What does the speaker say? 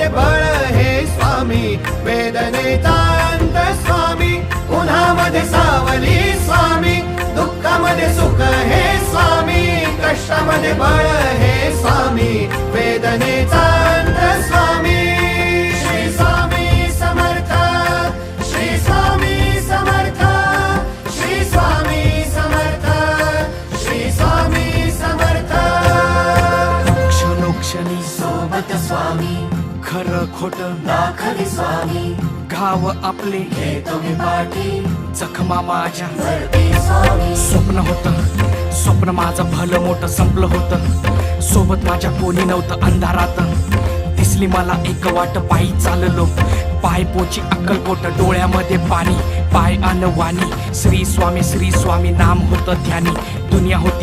कष्टामध्ये बळ हे स्वामी, वेदनेचा अंत स्वामी, उन्हामध्ये सावली स्वामी, दुःखामध्ये सुख हे स्वामी, कष्टामध्ये बळ हे स्वामी, वेदनेचा अंत स्वामी. श्री स्वामी समर्थ, श्री स्वामी समर्थ, श्री स्वामी समर्थ, श्री स्वामी समर्थ. क्षणोक्षणी सोबत स्वामी, खरं खोट दाखवी स्वामी, घाव आपले हे तुम्ही पाठी जखमा माझ्या. वरती स्वामी. स्वप्न होतं, स्वप्न माझं भलं मोठं संपलं होतं. सोबत माझ्या कोणी नव्हतं अंधारात. दिसली मला एक वाट, पायी चाललो, पाय पोची अक्कलकोट, डोळ्यामध्ये पाणी, पाय अनवाणी. श्री स्वामी नाम होतं ध्यानी. दुनिया होती